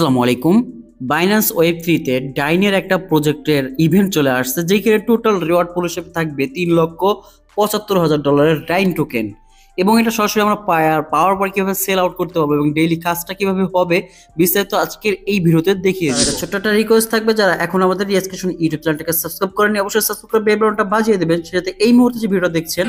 আসসালামু আলাইকুম। Binance web থ্রিতে ডাইনের একটা প্রজেক্টের ইভেন্ট চলে আসছে, যেখানে টোটাল রিওয়ার্ড পুল হিসেবে থাকবে $3,75,000 ডাইন টোকেন। এবং এটা সরাসরি আমরা পাওয়ার পর কিভাবে সেল আউট করতে হবে এবং ডেইলি কাজটা কিভাবে হবে বিস্তারিত আজকের এই ভিডিওতে দেখিয়ে দেব। ছোট্ট একটা রিকোয়েস্ট থাকবে, যারা এখন আমাদের রিয়াজকেশন ইউটিউব চ্যানেলটাকে সাবস্ক্রাইব করেনি অবশ্যই সাবস্ক্রাইব করে বেল বাটনটা বাজিয়ে দেবেন, সেটাতে এই মুহূর্তে যে ভিডিও দেখছেন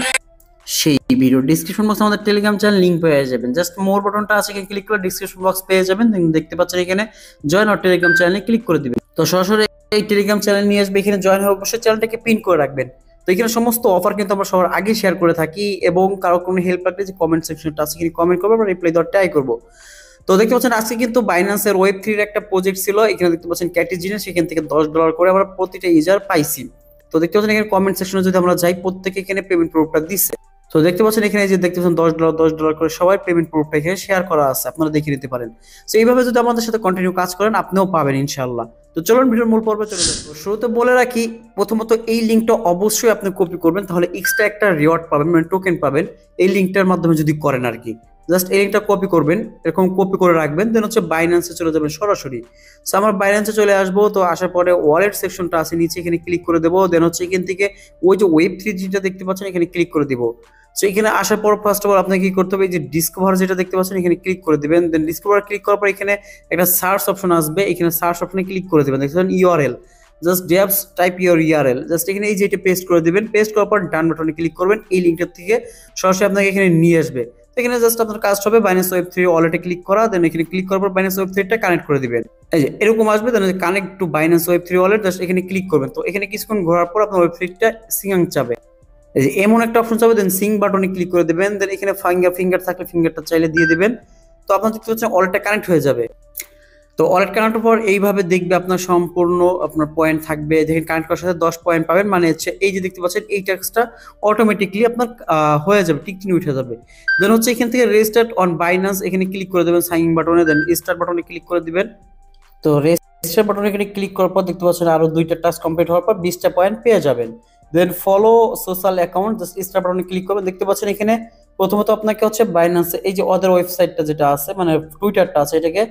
সেই ভিডিও ডিসক্রিপশন বক্সে আমাদের টেলিগ্রাম চ্যানেল লিংক পেয়ে যাবেন। জাস্ট মোর বাটনটা আছে, এখানে ক্লিক করে ডিসক্রিপশন বক্স পেয়ে যাবেন। দেখতে পাচ্ছেন এখানে জয়েন আর টেলিগ্রাম চ্যানেলে ক্লিক করে দিবেন। তো সরাসরি এই টেলিগ্রাম চ্যানেল নিয়ে আসবে, এখানে জয়েন হয়ে অবশ্যই চ্যানেলটাকে পিন করে রাখবেন। তো এখানে সমস্ত অফার কিন্তু আমরা সবার আগে শেয়ার করে থাকি, এবং কারো কোনো হেল্প লাগলে যে কমেন্ট সেকশনটা আছে এখানে কমেন্ট করবো, আমরা রিপ্লাই দেওয়ার ট্রাই করবো। তো দেখতে পাচ্ছেন আজকে কিন্তু বাইন্যান্সের ওয়েব থ্রির একটা প্রজেক্ট ছিল, এখানে দেখতে পাচ্ছেন ক্যাটিজিনে, সেখান থেকে $10 করে আমরা প্রতিটা ইউজার পাইছি। তো দেখতে পাচ্ছেন এখানে কমেন্ট সেকশনে যদি আমরা যাই, প্রত্যেকে এখানে পেমেন্ট প্রুফটা দিচ্ছে। তো দেখতে পাচ্ছেন এখানে যে দেখতে পাচ্ছেন $10 করে সবাই পেমেন্ট প্রুফটা এখানে শেয়ার করা আছে, আপনারা দেখে নিতে পারেন। তো এইভাবে যদি আমাদের সাথে কন্টিনিউ কাজ করেন আপনিও পাবেন ইনশাআল্লাহ। তো চলুন ভিডিওর মূল পর্বে চলে যাবো। শুরুতে বলে রাখি, প্রথমত এই লিঙ্কটা অবশ্যই আপনি কপি করবেন, তাহলে এক্সট্রা একটা রিওয়ার্ড পাবেন, মানে টোকেন পাবেন এই লিঙ্কটার মাধ্যমে যদি করেন আর কি। জাস্ট এই লিঙ্কটা কপি করবেন, এরকম কপি করে রাখবেন, দেন হচ্ছে বাইন্যান্সে চলে যাবেন সরাসরি। সো আমার বাইন্যান্সে চলে আসবো। তো আসার পরে ওয়ালেট সেকশনটা আছে নিচে, এখানে ক্লিক করে দেবো। দেন হচ্ছে এখান থেকে ওই যে ওয়েব থ্রি যেটা দেখতে পাচ্ছেন এখানে ক্লিক করে দিব। সো এখানে আসার পর ফার্স্ট অফ অল আপনাকে কি করতে হবে, এই যে ডিসকভার যেটা দেখতে পাচ্ছেন এখানে ক্লিক করে দিবেন। দেন ডিসকভার ক্লিক করার পর এখানে একটা সার্চ অপশন আসবে, এখানে সার্চ অপশনে ক্লিক করে দিবেন। দেখছেন URL, just devs type your URL, just এখানে এই যে এটা পেস্ট করে দিবেন। পেস্ট করার পর ডান বাটনে ক্লিক করবেন, এই লিঙ্কটার থেকে সরাসরি আপনাকে এখানে নিয়ে আসবে। এখানে জাস্ট আপনার কাজ হবে বাইন্যান্স ওয়েব থ্রি ওয়ালেটে ক্লিক করা, দেন এখানে ক্লিক করার পর বাইন্যান্স ওয়েব থ্রিটা কানেক্ট করে দিবেন। এই যে এরকম আসবে, then connect to Binance web three wallet, just এখানে ক্লিক করবেন। তো এখানে কিছুক্ষণ ঘোরার পর আপনার ওয়েব থ্রিটা সিং যাবে, এই যে এমন একটা অপশন যাবে, দেন সিং বাটনে ক্লিক করে দিবেন। দেন এখানে ফিঙ্গার থাকলে ফিঙ্গারটা চাইলে দিয়ে দিবেন। তো আপনার দেখতে পাচ্ছেন ওয়ালেটটা কানেক্ট হয়ে যাবে। তো ওয়ালেট কানেক্টের পর এইভাবে দেখবে আপনার সম্পূর্ণ আপনার পয়েন্ট থাকবে, দেখেন কানেক্ট করার সাথে 10 পয়েন্ট পাবেন, মানে হচ্ছে এই যে দেখতে পাচ্ছেন এই ট্যাক্সটা অটোমেটিকলি আপনার হয়ে যাবে, টিকটিনি উঠে যাবে। দেন হচ্ছে এখান থেকে রেজিস্টার্ড অন বাইন্যান্স এখানে ক্লিক করে দেবেন সাইন বাটনে, দেন স্টার্ট বাটনে ক্লিক করে দিবেন। তো রেজিস্টার বাটনে এখানে ক্লিক করার পর দেখতে পাচ্ছেন আরো 2টা টাস্ক কমপ্লিট হওয়ার পর 20টা পয়েন্ট পেয়ে যাবেন। Then follow social account, just star বাটনে ক্লিক করবেন। দেখতে পাচ্ছেন এখানে প্রথমত আপনাকে হচ্ছে বাইন্যান্সে এই যে ওদের ওয়েবসাইটটা যেটা আছে, মানে টুইটারটা আছে, এটাকে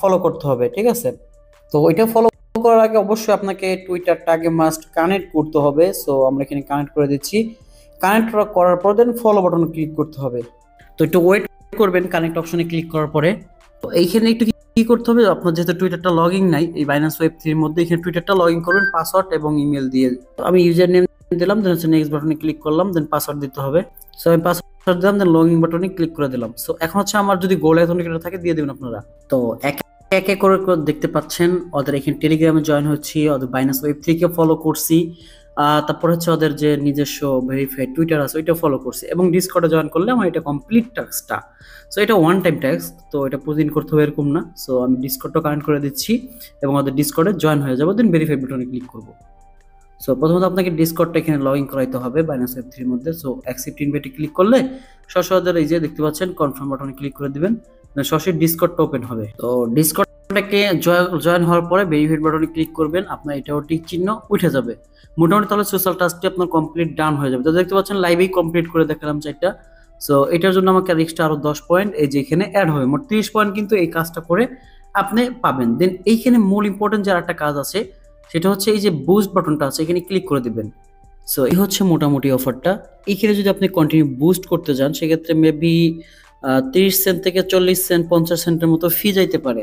ফলো করতে হবে, ঠিক আছে। তো ওইটা ফলো করার আগে অবশ্যই আপনাকে টুইটারটা আগে মাস্ট কানেক্ট করতে হবে। সো আমরা এখানে কানেক্ট করে দিচ্ছি। কানেক্ট করার পর দেন ফলো বাটনে ক্লিক করতে হবে। তো একটু ওয়েট করবেন কানেক্ট অপশনে ক্লিক করার পরে। তো এইখানে একটু কি করতে হবে, আপনার যেহেতু টুইটারটা লগইন নাই এই বাইন্যান্স ওয়েব থ্রির মধ্যে, এখানে টুইটারটা লগইন করবেন পাসওয়ার্ড এবং ইমেল দিয়ে। আমি ইউজার নেম দিলাম, দেন হচ্ছে নেক্সট বাটনে ক্লিক করলাম, দেন পাসওয়ার্ড দিতে হবে। সো আমি পাসওয়ার্ড দিলাম, দেন লগইন বাটনে ক্লিক করে দিলাম। সো এখন হচ্ছে আমার যদি গোল অথেন্টিকেটর থাকে দিয়ে দেবেন আপনারা। তো এক এক করে দেখতে পাচ্ছেন ওদের এখানে টেলিগ্রামে জয়েন হচ্ছি, ওদের বাইন্যান্স ওয়েব থ্রিকে ফলো করছি, তারপর হচ্ছে ওদের যে নিজস্ব ভেরিফাইড টুইটার আছে ওইটা ফলো করছি, এবং ডিসকর্ডে জয়েন করলে আমার এটা কমপ্লিট টাস্কটা। সো এটা ওয়ান টাইম টাস্ক, তো এটা প্রতিদিন করতে হবে এরকম না। সো আমি ডিসকর্ডটা কানেক্ট করে দিচ্ছি এবং ওদের ডিসকর্ডে জয়েন হয়ে যাবো, দেন ভেরিফাই বাটনে ক্লিক করবো। সো প্রথমত আপনাকে ডিসকর্ডটা এখানে লগ ইন করাইতে হবে বাইন্যান্স ওয়েব থ্রির মধ্যে। সো অ্যাকসেপ্ট ইনভাইটে ক্লিক করলে সরাসরি ওদের এই যে দেখতে পাচ্ছেন কনফার্ম বাটনে ক্লিক করে দিবেন, সরাসরি ডিসকর্ডটা ওপেন হবে। তো ডিসকর্ডটাকে জয়েন হওয়ার পরে ভেরিফাইড বাটনে ক্লিক করবেন, আপনার এটাও টিক চিহ্ন উঠে যাবে মোটামুটি। তাহলে সোশ্যাল টাস্কটি আপনার কমপ্লিট ডান হয়ে যাবে। তো দেখতে পাচ্ছেন লাইভেই কমপ্লিট করে দেখালাম 4টা। সো এটার জন্য আমাকে এক্সট্রা আরো 10 পয়েন্ট এই যে এখানে অ্যাড হবে, মোট 30 পয়েন্ট কিন্তু এই কাজটা করে আপনি পাবেন। দেন এইখানে মূল ইম্পর্টেন্ট যে একটা কাজ আছে সেটা হচ্ছে এই যে বুস্ট বাটনটা আছে এখানে ক্লিক করে দিবেন। সো এই হচ্ছে মোটামুটি অফারটা। এইখানে যদি আপনি কন্টিনিউ বুস্ট করতে যান সেক্ষেত্রে মেবি 30 সেন্ট থেকে 40 সেন্ট 50 সেন্টের মতো ফি যাইতে পারে।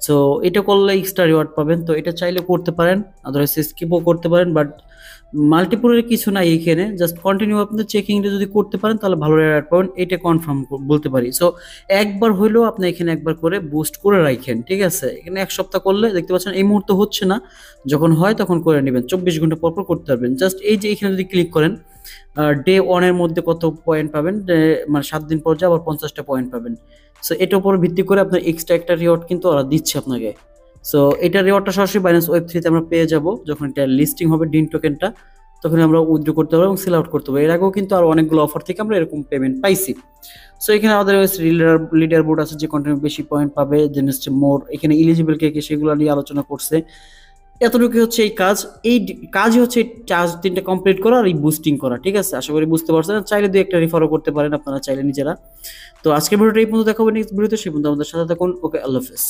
সো এটা করলে এক্সট্রা রিওয়ার্ড পাবেন, তো এটা চাইলে করতে পারেন, আদারওয়াইজ স্কিপও করতে পারেন। বাট মাল্টিপুলের কিছু নাই এখানে, জাস্ট কন্টিনিউ আপনি চেকিংটা যদি করতে পারেন তাহলে ভালো রিওয়ার্ড পাবেন, এটা কনফার্ম বলতে পারি। সো একবার হইলেও আপনি এখানে একবার করে বুস্ট করে রাখেন, ঠিক আছে। এখানে 1 সপ্তাহ করলে দেখতে পাচ্ছেন এই মুহূর্তে হচ্ছে না, যখন হয় তখন করে নেবেন, 24 ঘন্টা পর পর করতে পারবেন। জাস্ট এই যে এখানে যদি ক্লিক করেন ডে 1 এর মধ্যে কত পয়েন্ট পাবেন, মানে 7 দিন পর যে আবার 50টা পয়েন্ট পাবেন। সো এটার উপর ভিত্তি করে আপনার এক্সট্রা একটা রিওয়ার্ড কিন্তু ওরা দিচ্ছে আপনাকে। সো এটা রিওয়ার্ডটা সরাসরি বাইন্যান্স ওয়েব থ্রিতে আমরা পেয়ে যাব, যখন এটা লিস্টিং হবে ডিন টোকেনটা তখন আমরা উইথড্র করতে পারবো এবং সেল আউট করতে পারবো। এর আগেও কিন্তু আরো অনেকগুলো অফার থেকে আমরা এরকম পেমেন্ট পাইছি। সো এখানে আমাদের লিডার বোর্ড আছে, যে কন্টিনিউ বেশি পয়েন্ট পাবে, দেন হচ্ছে মোর এখানে এলিজিবল কে সেগুলো নিয়ে আলোচনা করছে। এতটুকু হচ্ছে এই কাজই হচ্ছে 3টা কমপ্লিট করা আর এই বুস্টিং করা, ঠিক আছে। আশা করি বুঝতে পারছেন। চাইলে 2-1টা রেফারও করতে পারেন আপনারা চাইলে নিজেরা। তো আজকের ভিডিওটা এই পর্যন্ত দেখাবো নেক্সট ভিডিওতে, সেই পর্যন্ত আমাদের সাথে থাকুন। ওকে, আল্লাহ হাফেজ।